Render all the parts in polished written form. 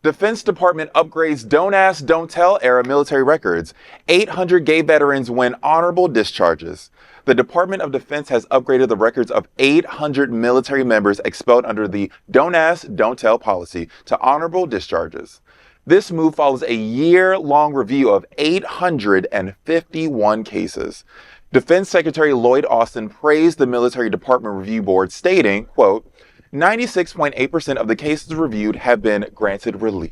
Defense Department upgrades Don't Ask, Don't Tell era military records. 800 gay veterans win honorable discharges. The Department of Defense has upgraded the records of 800 military members expelled under the Don't Ask, Don't Tell policy to honorable discharges. This move follows a year-long review of 851 cases. Defense Secretary Lloyd Austin praised the Military Department Review Board, stating, quote, 96.8% of the cases reviewed have been granted relief.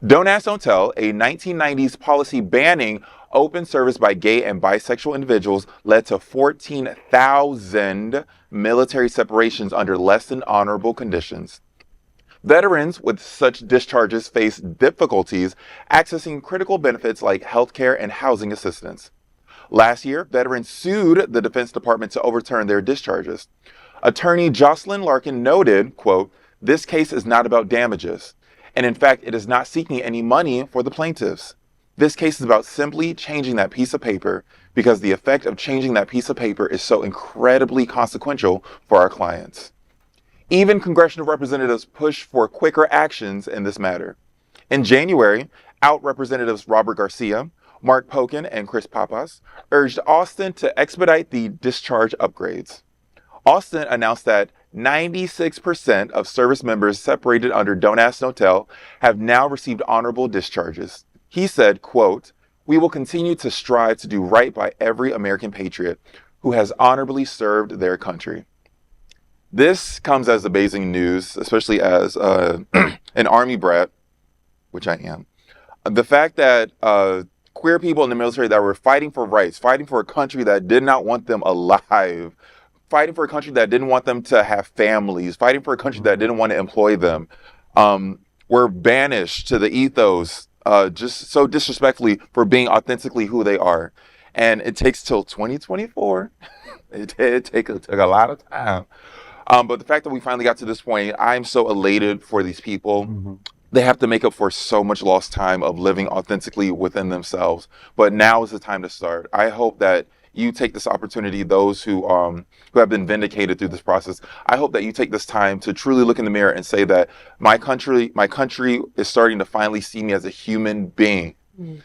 Don't Ask, Don't Tell, a 1990s policy banning open service by gay and bisexual individuals, led to 14,000 military separations under less than honorable conditions. Veterans with such discharges face difficulties accessing critical benefits like healthcare and housing assistance. Last year, veterans sued the Defense Department to overturn their discharges. Attorney Jocelyn Larkin noted, quote, this case is not about damages, and in fact, it is not seeking any money for the plaintiffs. This case is about simply changing that piece of paper because the effect of changing that piece of paper is so incredibly consequential for our clients. Even congressional representatives pushed for quicker actions in this matter. In January, out Representatives Robert Garcia, Mark Pocan, and Chris Pappas urged Austin to expedite the discharge upgrades. Austin announced that 96% of service members separated under Don't Ask, Don't Tell have now received honorable discharges. He said, quote, we will continue to strive to do right by every American patriot who has honorably served their country. This comes as amazing news, especially as an Army brat, which I am. The fact that queer people in the military that were fighting for rights, fighting for a country that did not want them alive, fighting for a country that didn't want them to have families, fighting for a country that didn't want to employ them, were banished to the ethos just so disrespectfully for being authentically who they are. And it takes till 2024. it took a lot of time. But the fact that we finally got to this point, I'm so elated for these people. Mm-hmm. They have to make up for so much lost time of living authentically within themselves. But now is the time to start. I hope that you take this opportunity, those who have been vindicated through this process. I hope that you take this time to truly look in the mirror and say that my country is starting to finally see me as a human being.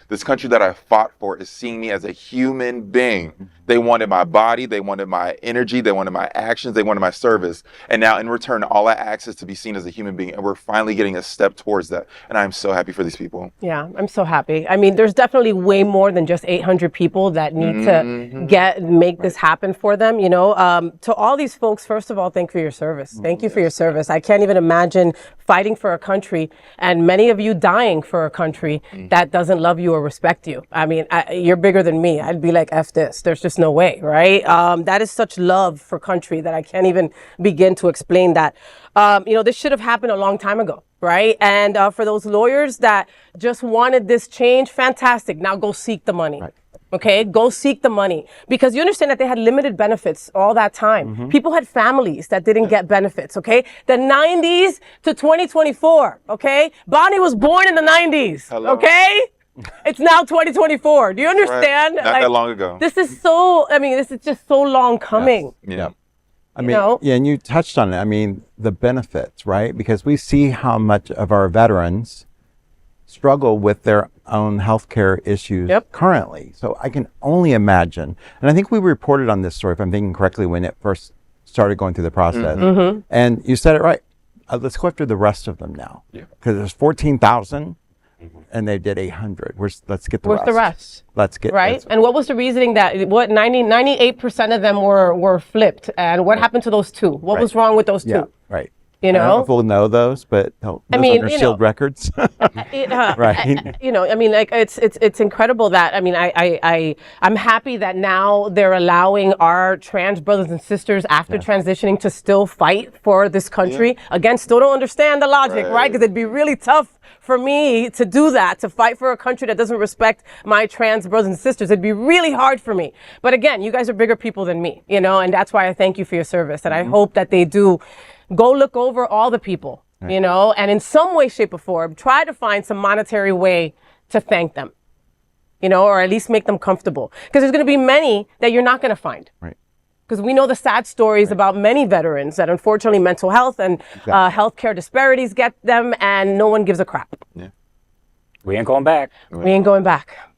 This country that I fought for is seeing me as a human being. They wanted my body, they wanted my energy, they wanted my actions, they wanted my service. And now in return, all I ask is to be seen as a human being. And we're finally getting a step towards that. And I'm so happy for these people. Yeah, I'm so happy. I mean, there's definitely way more than just 800 people that need to make this happen for them. You know, to all these folks, first of all, thank you for your service. Thank you for your service. I can't even imagine fighting for a country and many of you dying for a country that doesn't love you or respect you. I mean, you're bigger than me. I'd be like, F this. There's just no way, right? That is such love for country that I can't even begin to explain that. You know, this should have happened a long time ago, right? And for those lawyers that just wanted this change, fantastic. Now go seek the money. Right. Okay, go seek the money, because you understand that they had limited benefits all that time. People had families that didn't get benefits, okay? The 90s to 2024, okay? Bonnie was born in the 90s, okay? It's now 2024. Do you understand? Right. Not that long ago. This is so, I mean, this is just so long coming. Yes. Yeah. I mean, yeah, and you touched on it. I mean, the benefits, right? Because we see how much of our veterans struggle with their own healthcare issues currently. So I can only imagine. And I think we reported on this story, if I'm thinking correctly, when it first started going through the process. And you said it right. Let's go after the rest of them now. Because there's 14,000 and they did 800. Let's get the rest. Where's the rest? Let's get right. And what was the reasoning that 98% of them were flipped? And what happened to those two? What was wrong with those two? Yeah, right. You know, I don't know if we'll know those, but those are sealed records. Right. You know, I mean, like it's incredible that, I mean, I'm happy that now they're allowing our trans brothers and sisters after transitioning to still fight for this country. Again, still don't understand the logic, right? Because it'd be really tough for me to do that, to fight for a country that doesn't respect my trans brothers and sisters. It'd be really hard for me. But again, you guys are bigger people than me, you know, and that's why I thank you for your service. And I hope that they do go look over all the people, you know, and in some way, shape, or form, try to find some monetary way to thank them, you know, or at least make them comfortable. Because there's going to be many that you're not going to find. Right. Because we know the sad stories about many veterans that unfortunately mental health and healthcare disparities get them, and no one gives a crap. We ain't going back. We ain't going back.